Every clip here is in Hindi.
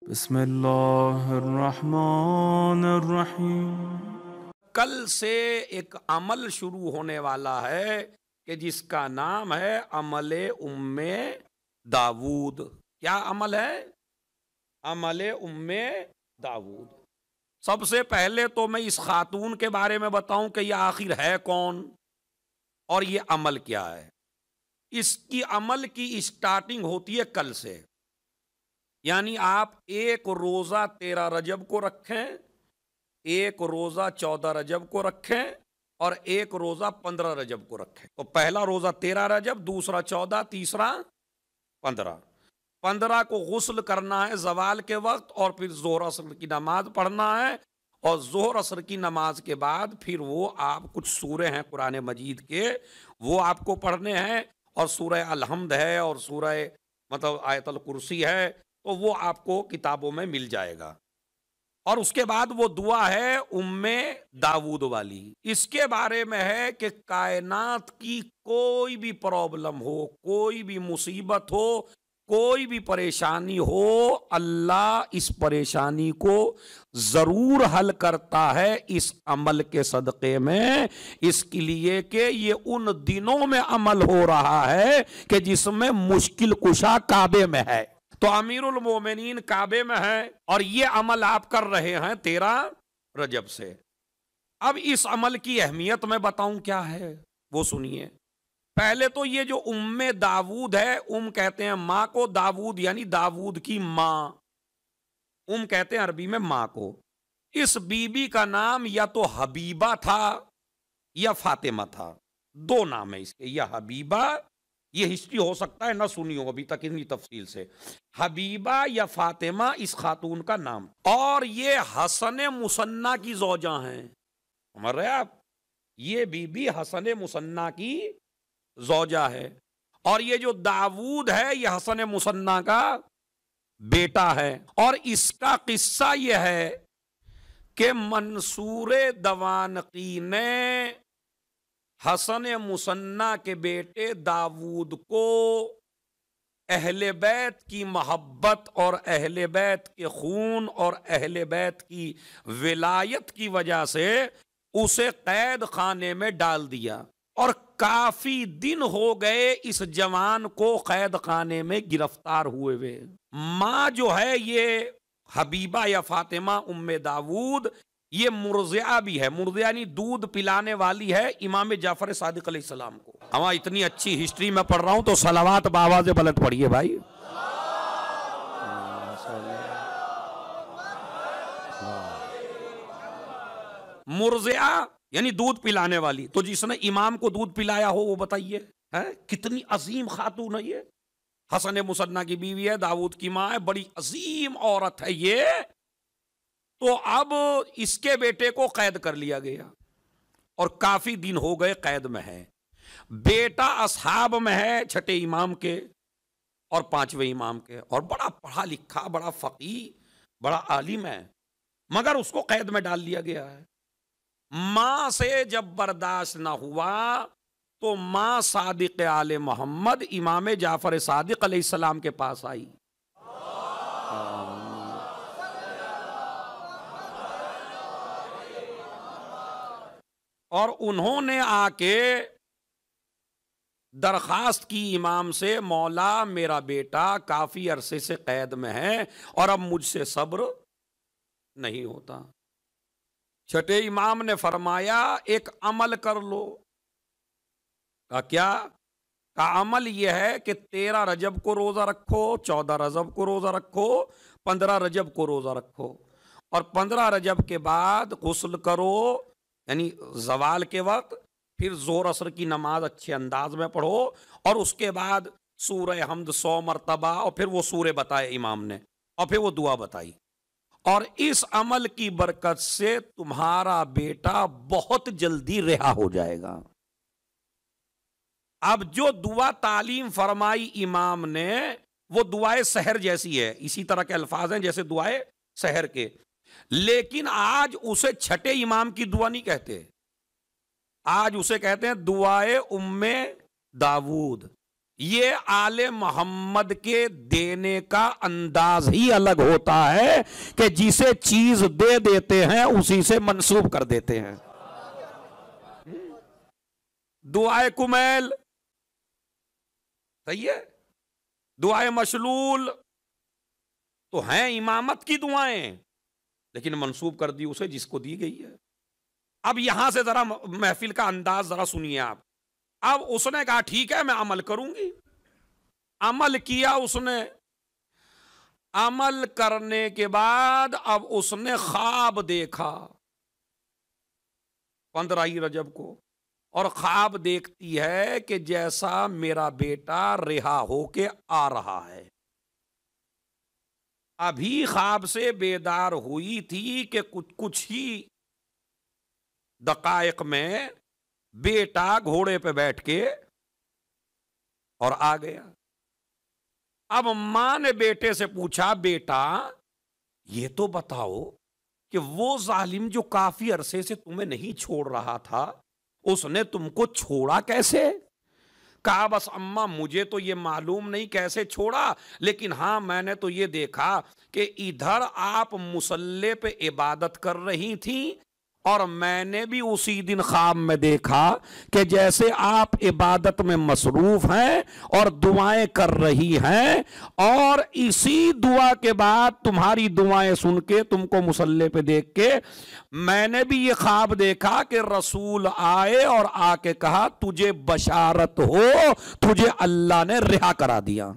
बिस्मिल्लाहिर्रहमानिर्रहीम। कल से एक अमल शुरू होने वाला है कि जिसका नाम है अमले उम्मे दाऊद। क्या अमल है? अमले उम्मे दाऊद। सबसे पहले तो मैं इस खातून के बारे में बताऊं कि यह आखिर है कौन और ये अमल क्या है। इसकी अमल की स्टार्टिंग होती है कल से, यानी आप एक रोजा 13 रजब को रखें, एक रोजा 14 रजब को रखें और एक रोजा 15 रजब को रखें। तो पहला रोजा 13 रजब, दूसरा 14, तीसरा 15। 15 को गुस्ल करना है जवाल के वक्त और फिर जोहर असर की नमाज पढ़ना है और जोहर असर की नमाज के बाद फिर वो आप कुछ सूरे हैं कुरान मजीद के वो आपको पढ़ने हैं और सूरह अलहम्द है और सूरह मतलब आयतल कुर्सी है, तो वो आपको किताबों में मिल जाएगा। और उसके बाद वो दुआ है उम्मे दाऊद वाली। इसके बारे में है कि कायनात की कोई भी प्रॉब्लम हो, कोई भी मुसीबत हो, कोई भी परेशानी हो, अल्लाह इस परेशानी को जरूर हल करता है इस अमल के सदक़े में। इसके लिए कि ये उन दिनों में अमल हो रहा है कि जिसमें मुश्किल कुशा काबे में है। तो अमीरुल मोमिनीन काबे में है और ये अमल आप कर रहे हैं 13 रजब से। अब इस अमल की अहमियत मैं बताऊं क्या है वो सुनिए। पहले तो ये जो उम्मे दाऊद है, कहते हैं माँ को, दाऊद यानी दाऊद की माँ, कहते हैं अरबी में माँ को। इस बीबी का नाम या तो हबीबा था या फातिमा था, दो नाम है इसके। या हबीबा, ये हिस्ट्री हो सकता है ना सुनी हो अभी तक इतनी तफसील से, हबीबा या फातिमा इस खातून का नाम। और ये हसन मुसन्ना की ज़ौजा हैं, समझ रहे आप? ये बीबी हसन मुसन्ना की ज़ौजा है। और ये जो दाऊद है ये हसन मुसन्ना का बेटा है। और इसका किस्सा यह है कि मंसूर दवानकी ने हसन मुसन्ना के बेटे दाऊद को अहले बैत की मोहब्बत और अहले बैत के खून और अहले बैत की विलायत की वजह से उसे कैद खाने में डाल दिया। और काफी दिन हो गए इस जवान को कैद खाने में गिरफ्तार हुए हुए। माँ जो है ये हबीबा या फातिमा उम्मे दाऊद, ये मुर्ज़िया भी है। मुर्ज़िया यानी दूध पिलाने वाली है इमाम जाफर सादिक अलैहिस्सलाम को। हमारा इतनी अच्छी हिस्ट्री में पढ़ रहा हूं तो सलावात बाबा से बलत पढ़िए भाई। मुर्ज़िया यानी दूध पिलाने वाली। तो जिसने इमाम को दूध पिलाया हो वो बताइए, है कितनी अजीम खातून है ये। हसन मुसन्ना की बीवी है, दाऊद की माँ है, बड़ी अजीम औरत है ये। तो अब इसके बेटे को कैद कर लिया गया और काफी दिन हो गए कैद में है। बेटा असहाब में है, छठे इमाम के और पांचवें इमाम के, और बड़ा पढ़ा लिखा, बड़ा फकीह, बड़ा आलिम है, मगर उसको कैद में डाल लिया गया है। मां से जब बर्दाश्त ना हुआ तो मां सादिक आले मोहम्मद इमाम जाफर सादिक अलैहिस्सलाम के पास आई। और उन्होंने आके दरखास्त की इमाम से, मौला मेरा बेटा काफी अरसे से कैद में है और अब मुझसे सब्र नहीं होता। छठे इमाम ने फरमाया एक अमल कर लो। का क्या? का अमल यह है कि 13 रजब को रोजा रखो, 14 रजब को रोजा रखो, 15 रजब को रोजा रखो और 15 रजब के बाद गुस्ल करो यानी जवाल के वक्त, फिर जोहर असर की नमाज अच्छे अंदाज में पढ़ो और उसके बाद सूरह हमद 100 मरतबा, और फिर वो सूरे बताए इमाम ने और फिर वो दुआ बताई। और इस अमल की बरकत से तुम्हारा बेटा बहुत जल्दी रिहा हो जाएगा। अब जो दुआ तालीम फरमाई इमाम ने वो दुआए सहर जैसी है, इसी तरह के अल्फाज हैं जैसे दुआए सहर के, लेकिन आज उसे छठे इमाम की दुआ नहीं कहते, आज उसे कहते हैं दुआए उम्मे दाऊद। ये आले मोहम्मद के देने का अंदाज ही अलग होता है कि जिसे चीज दे देते हैं उसी से मंसूब कर देते हैं। दुआए कुमैल सही है, दुआए मशलूल तो हैं इमामत की दुआएं, लेकिन मंसूब कर दी उसे जिसको दी गई है। अब यहां से जरा महफिल का अंदाज जरा सुनिए आप। अब उसने कहा ठीक है मैं अमल करूंगी। अमल किया उसने। अमल करने के बाद अब उसने ख्वाब देखा 15 रजब को, और ख्वाब देखती है कि जैसा मेरा बेटा रिहा होके आ रहा है। अभी ख्वाब से बेदार हुई थी कि कुछ ही दकाइक में बेटा घोड़े पे बैठ के और आ गया। अब मां ने बेटे से पूछा, बेटा ये तो बताओ कि वो जालिम जो काफी अरसे से तुम्हें नहीं छोड़ रहा था, उसने तुमको छोड़ा कैसे? कहा बस अम्मा मुझे तो ये मालूम नहीं कैसे छोड़ा, लेकिन हां मैंने तो ये देखा कि इधर आप मुसल्ले पे इबादत कर रही थी और मैंने भी उसी दिन ख्वाब में देखा कि जैसे आप इबादत में मसरूफ हैं और दुआएं कर रही हैं, और इसी दुआ के बाद तुम्हारी दुआएं सुन के तुमको मुसल्ले पे देख के मैंने भी ये ख्वाब देखा कि रसूल आए और आके कहा तुझे बशारत हो, तुझे अल्लाह ने रिहा करा दिया।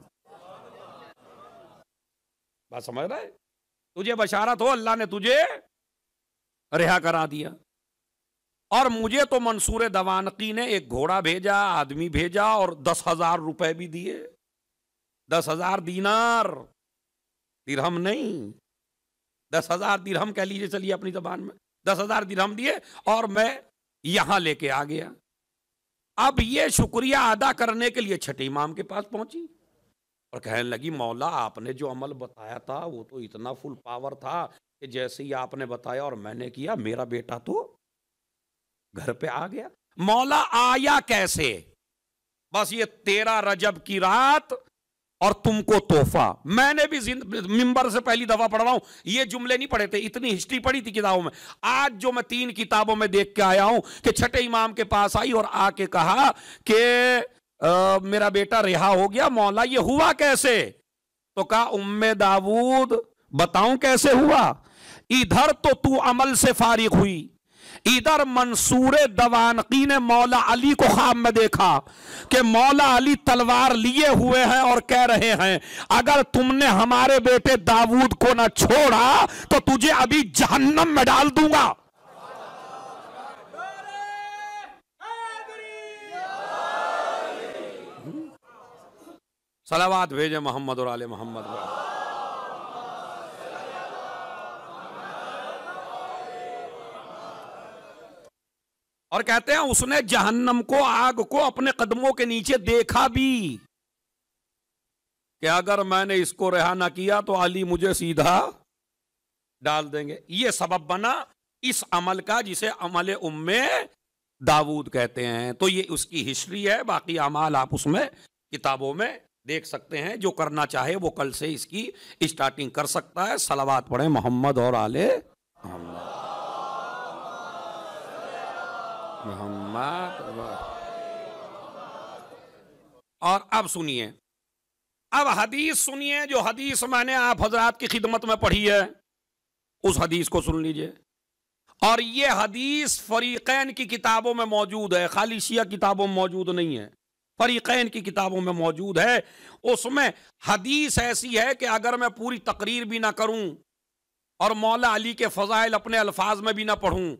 बात समझ रहे? तुझे बशारत हो, अल्लाह ने तुझे रिहा करा दिया। और मुझे तो मंसूर दवानकी ने एक घोड़ा भेजा, आदमी भेजा और 10,000 रुपए भी दिए। 10,000 दीनार, दिरहम नहीं, 10,000 दिरहम कह लीजिए चलिए अपनी जबान में। 10,000 दिरहम दिए और मैं यहां लेके आ गया। अब ये शुक्रिया अदा करने के लिए छठे इमाम के पास पहुंची और कहने लगी मौला आपने जो अमल बताया था वो तो इतना फुल पावर था कि जैसे ही आपने बताया और मैंने किया, मेरा बेटा तो घर पे आ गया। मौला आया कैसे? बस ये 13 रजब की रात और तुमको तोहफा। मैंने भी मिंबर से पहली दफा पढ़ रहा हूं, ये जुमले नहीं पढ़े थे, इतनी हिस्ट्री पढ़ी थी किताबों में। आज जो मैं 3 किताबों में देख के आया हूं कि छठे इमाम के पास आई और आके कहा कि मेरा बेटा रिहा हो गया। मौला ये हुआ कैसे? तो कहा उम्मे दाऊद बताऊं कैसे हुआ। इधर तो तू अमल से फारिग हुई, इधर मंसूर दवानकी ने मौला अली को ख्वाब में देखा कि मौला अली तलवार लिए हुए हैं और कह रहे हैं अगर तुमने हमारे बेटे दाऊद को ना छोड़ा तो तुझे अभी जहन्नम में डाल दूंगा। सलावात भेजे मोहम्मद और आले मोहम्मद। और कहते हैं उसने जहन्नम को, आग को अपने कदमों के नीचे देखा भी कि अगर मैंने इसको रिहा ना किया तो अली मुझे सीधा डाल देंगे। ये सबब बना इस अमल का जिसे अमल उम्मे दाऊद कहते हैं। तो ये उसकी हिस्ट्री है, बाकी अमाल आप उसमें किताबों में देख सकते हैं। जो करना चाहे वो कल से इसकी स्टार्टिंग कर सकता है। सलावात पढ़े मोहम्मद और आले मोहम्मद। और अब सुनिए, अब हदीस सुनिए, जो हदीस मैंने आप हजरात की खिदमत में पढ़ी है उस हदीस को सुन लीजिए। और ये हदीस फरीकैन की किताबों में मौजूद है, खाली शिया किताबों में मौजूद नहीं है, फरीकैन की किताबों में मौजूद है। उसमें हदीस ऐसी है कि अगर मैं पूरी तकरीर भी ना करूं और मौला अली के फजाइल अपने अल्फाज में भी ना पढ़ूं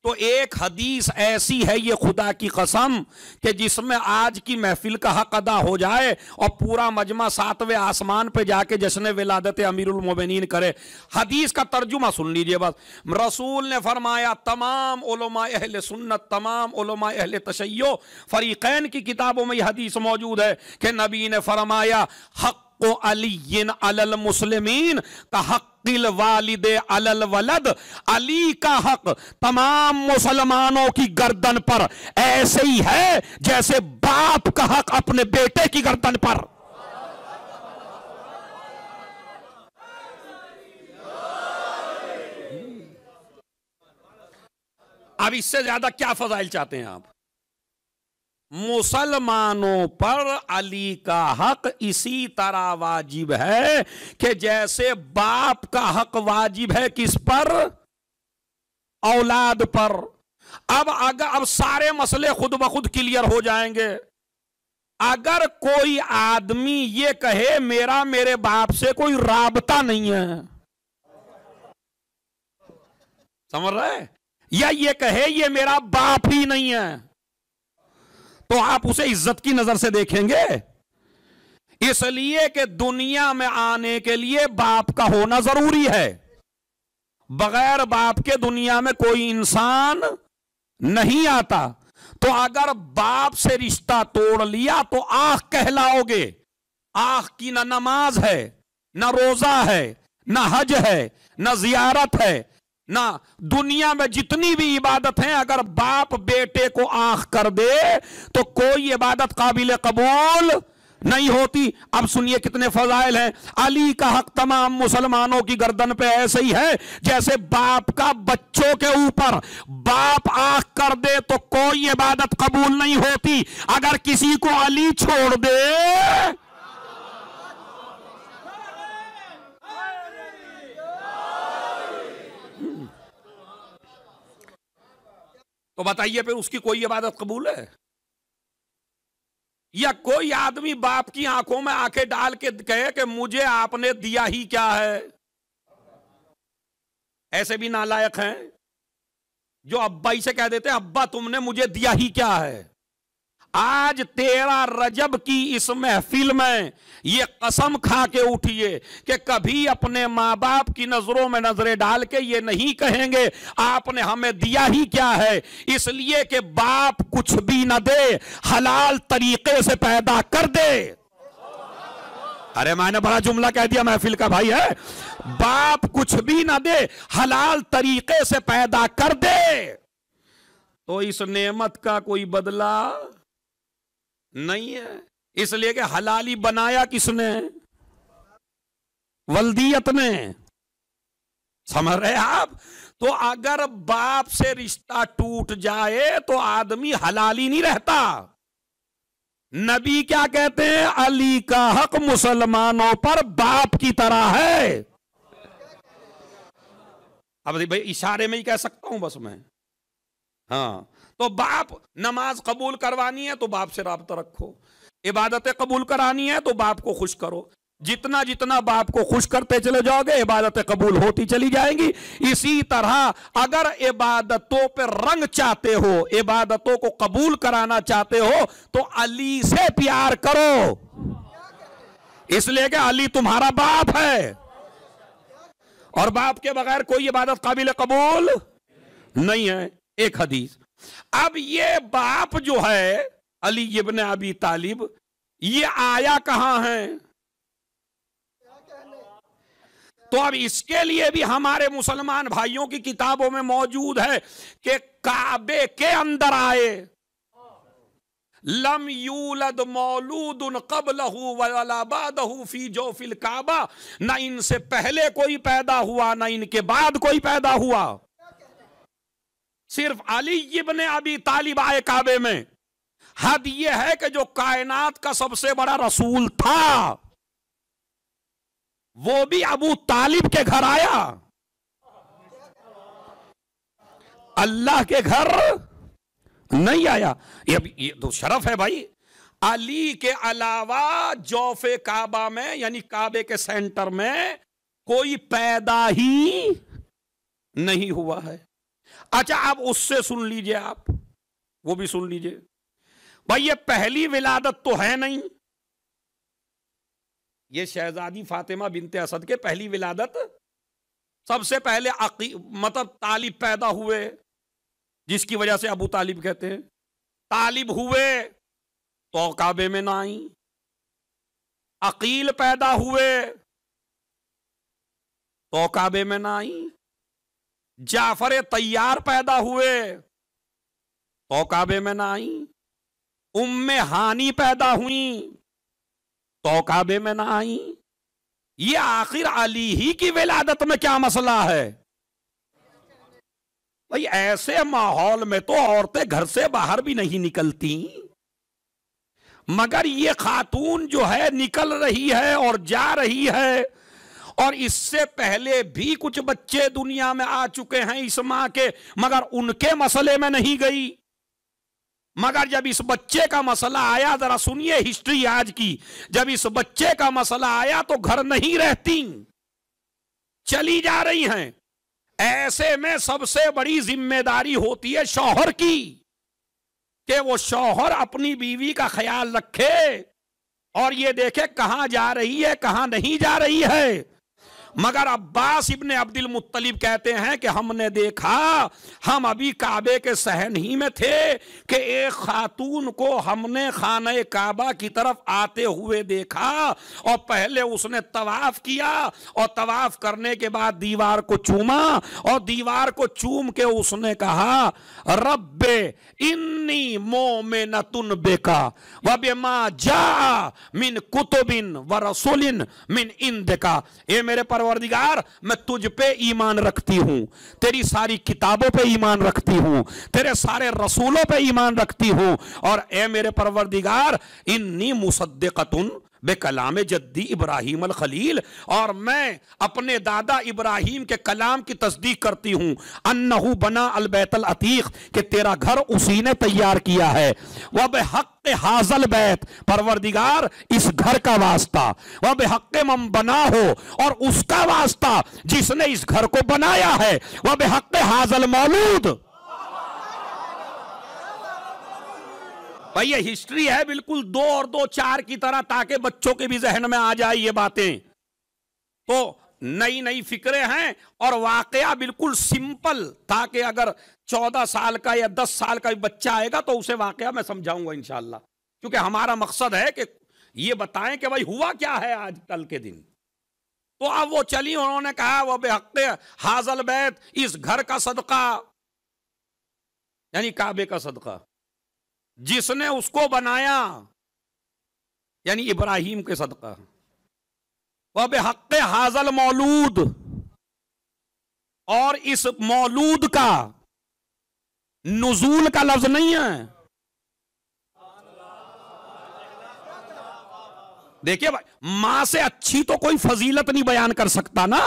तो एक हदीस ऐसी है ये खुदा की कसम कि जिसमें आज की महफिल का हक अदा हो जाए और पूरा मजमा 7वें आसमान पे जाके जश्न विलादत अमीरुल मोमिनीन करे। हदीस का तर्जुमा सुन लीजिए बस। रसूल ने फरमाया, तमाम उलमा अहले सुन्नत, तमाम उलमा अहले तशय्यो, फरीकैन की किताबों में यह हदीस मौजूद है कि नबी ने फरमाया, हक हक़्क़ु अलीय्यिन अलल मुस्लिमीन का हक़्क़िल वालिदे अलल वलद। अली का हक तमाम मुसलमानों की गर्दन पर ऐसे ही है जैसे बाप का हक अपने बेटे की गर्दन पर। अब इससे ज्यादा क्या फजाइल चाहते हैं आप? मुसलमानों पर अली का हक इसी तरह वाजिब है कि जैसे बाप का हक वाजिब है किस पर? औलाद पर। अब सारे मसले खुद ब खुद क्लियर हो जाएंगे। अगर कोई आदमी ये कहे मेरा मेरे बाप से कोई राबता नहीं है, समझ रहे, या ये कहे ये मेरा बाप ही नहीं है, तो आप उसे इज्जत की नजर से देखेंगे? इसलिए कि दुनिया में आने के लिए बाप का होना जरूरी है। बगैर बाप के दुनिया में कोई इंसान नहीं आता। तो अगर बाप से रिश्ता तोड़ लिया तो आंख कहलाओगे। आंख की ना नमाज है, ना रोजा है, ना हज है, ना जियारत है, ना दुनिया में जितनी भी इबादत है, अगर बाप बेटे को आंख कर दे तो कोई इबादत काबिल कबूल नहीं होती। अब सुनिए कितने फजाइल हैं। अली का हक तमाम मुसलमानों की गर्दन पे ऐसे ही है जैसे बाप का बच्चों के ऊपर। बाप आंख कर दे तो कोई इबादत कबूल नहीं होती। अगर किसी को अली छोड़ दे तो बताइए फिर उसकी कोई इबादत कबूल है? या कोई आदमी बाप की आंखों में आंखें डाल के कहे कि मुझे आपने दिया ही क्या है? ऐसे भी नालायक हैं जो अब्बा ही से कह देते हैं अब्बा तुमने मुझे दिया ही क्या है। आज 13 रजब की इस महफिल में ये कसम खा के उठिए कि कभी अपने माँ बाप की नजरों में नजरें डाल के ये नहीं कहेंगे आपने हमें दिया ही क्या है। इसलिए कि बाप कुछ भी ना दे, हलाल तरीके से पैदा कर दे। अरे मैंने बड़ा जुमला कह दिया महफिल का भाई है। बाप कुछ भी ना दे, हलाल तरीके से पैदा कर दे तो इस नेमत का कोई बदला नहीं है। इसलिए कि हलाली बनाया किसने? वल्दियत ने। समझ रहे आप? तो अगर बाप से रिश्ता टूट जाए तो आदमी हलाली नहीं रहता। नबी क्या कहते हैं? अली का हक मुसलमानों पर बाप की तरह है। अब भाई इशारे में ही कह सकता हूं बस मैं। हाँ, तो बाप नमाज कबूल करवानी है तो बाप से राब्ता रखो, इबादतें कबूल करानी है तो बाप को खुश करो। जितना जितना बाप को खुश करते चले जाओगे इबादतें कबूल होती चली जाएंगी। इसी तरह अगर इबादतों पे रंग चाहते हो, इबादतों को कबूल कराना चाहते हो तो अली से प्यार करो, इसलिए कि अली तुम्हारा बाप है और बाप के बगैर कोई इबादत काबिल कबूल नहीं है। एक हदीस। अब ये बाप जो है अली इब्न अबी तालिब, ये आया कहां है? तो अब इसके लिए भी हमारे मुसलमान भाइयों की किताबों में मौजूद है कि काबे के अंदर आए। लम यूलद मौलूदुन क़ब्लहु वला बादहु फी जौफिल काबा। ना इनसे पहले कोई पैदा हुआ ना इनके बाद कोई पैदा हुआ। सिर्फ अली इब्न अबी तालिब आए काबे में। हद यह है कि जो कायनात का सबसे बड़ा रसूल था वो भी अबू तालिब के घर आया, अल्लाह के घर नहीं आया। ये तो शरफ है भाई। अली के अलावा जौफे काबा में यानी काबे के सेंटर में कोई पैदा ही नहीं हुआ है। अच्छा, अब उससे सुन लीजिए, आप वो भी सुन लीजिए भाई। ये पहली विलादत तो है नहीं, ये शहजादी फातिमा बिनते असद के पहली विलादत। सबसे पहले मतलब तालिब पैदा हुए, जिसकी वजह से अबू तालिब कहते हैं। तालिब हुए तो काबे में ना आई, अकील पैदा हुए तो काबे में ना आई, जाफर तैयार पैदा हुए तो काबे में ना आई, उम्मे हानी पैदा हुई तो काबे में ना आई। ये आखिर अली ही की विलादत में क्या मसला है भाई? ऐसे माहौल में तो औरतें घर से बाहर भी नहीं निकलती, मगर ये खातून जो है निकल रही है और जा रही है। और इससे पहले भी कुछ बच्चे दुनिया में आ चुके हैं इस मां के, मगर उनके मसले में नहीं गई। मगर जब इस बच्चे का मसला आया, जरा सुनिए हिस्ट्री आज की, जब इस बच्चे का मसला आया तो घर नहीं रहती, चली जा रही हैं। ऐसे में सबसे बड़ी जिम्मेदारी होती है शौहर की, कि वो शौहर अपनी बीवी का ख्याल रखे और ये देखे कहां जा रही है कहां नहीं जा रही है। मगर अब्बास इब्ने अब्दुल मुत्तलिब कहते हैं कि हमने देखा, हम अभी काबे के सहन ही में थे कि एक खातून को हमने खाने काबा की तरफ आते हुए देखा और पहले उसने तवाफ किया और तवाफ करने के बाद दीवार को चूमा और दीवार को चूम के उसने कहा, रब्बे इन्नी मोमिनतुन बेका व बिमा जा मिन कुतुबिन व रसूलिन मिन इंदिका। ये मेरे परवरदिगार, मैं तुझ पे ईमान रखती हूं, तेरी सारी किताबों पे ईमान रखती हूं, तेरे सारे रसूलों पे ईमान रखती हूं, और ए मेरे परवरदिगार इन्नी मुसद्दिक़तुन बेकलाम जद्दी इब्राहिम अल खलील, और मैं अपने दादा इब्राहिम के कलाम की तस्दीक करती हूं, अन्नहु बना अल बैतल अतीक, कि तेरा घर उसी ने तैयार किया है। वह बेहक हाजल बैत, परवरदिगार इस घर का वास्ता, वह बेहक मम बना हो, और उसका वास्ता जिसने इस घर को बनाया है, वह बेहक हाजल मौलूद। भाई ये हिस्ट्री है बिल्कुल 2 और 2 4 की तरह, ताकि बच्चों के भी जहन में आ जाए ये बातें। तो नई नई फिक्रें हैं और वाकया बिल्कुल सिंपल, ताकि अगर 14 साल का या 10 साल का बच्चा आएगा तो उसे वाकया मैं समझाऊंगा इंशाल्लाह, क्योंकि हमारा मकसद है कि ये बताएं कि भाई हुआ क्या है आज कल के दिन। तो अब वो चली, उन्होंने कहा वो बेहक्के हाजल बैत, इस घर का सदका यानी काबे का सदका, जिसने उसको बनाया यानी इब्राहिम के सदका, वह बेहक्के हाजल मौलूद, और इस मौलूद का नुजूल का लफ्ज नहीं है। देखिए भाई, मां से अच्छी तो कोई फजीलत नहीं बयान कर सकता ना,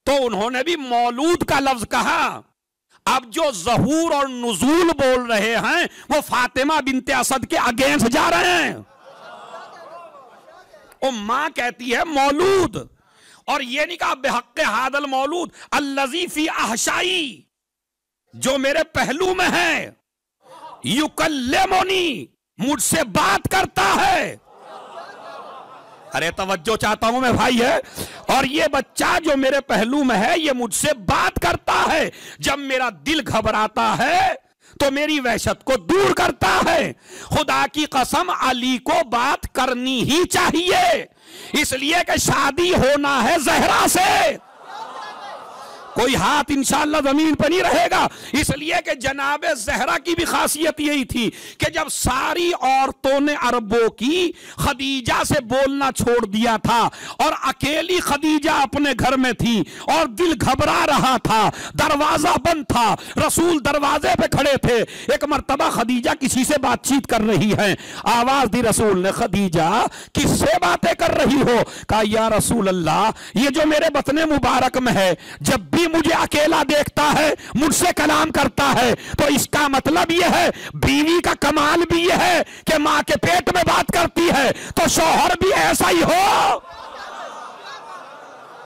तो उन्होंने भी मौलूद का लफ्ज कहा। अब जो ज़हूर और नुज़ूल बोल रहे हैं वो फातिमा बिनते असद के अगेंस्ट जा रहे हैं। वो मां कहती है मौलूद, और ये नहीं कहा बेहक्के हादल मौलूद अल्लज़ी फी अहशाई, जो मेरे पहलू में है, युकल्लिमुनी, मुझसे बात करता है। अरे तवज्जो चाहता हूं मैं भाई है, और ये बच्चा जो मेरे पहलू में है ये मुझसे बात करता है, जब मेरा दिल घबराता है तो मेरी वहशत को दूर करता है। खुदा की कसम अली को बात करनी ही चाहिए, इसलिए कि शादी होना है ज़हरा से। कोई हाथ इंशाअल्लाह जमीन पर नहीं रहेगा, इसलिए कि जनाबे ज़हरा की भी खासियत यही थी कि जब सारी औरतों ने अरबों की खदीजा से बोलना छोड़ दिया था और अकेली खदीजा अपने घर में थी और दिल घबरा रहा था, दरवाजा बंद था, रसूल दरवाजे पे खड़े थे। एक मर्तबा खदीजा किसी से बातचीत कर रही है, आवाज दी रसूल ने, खदीजा किससे बातें कर रही हो? कहा या रसूल अल्लाह, ये जो मेरे बतने मुबारक में है जब भी मुझे अकेला देखता है मुझसे कलाम करता है। तो इसका मतलब यह है, बीवी का कमाल भी यह है कि मां के पेट में बात करती है, तो शौहर भी ऐसा ही हो।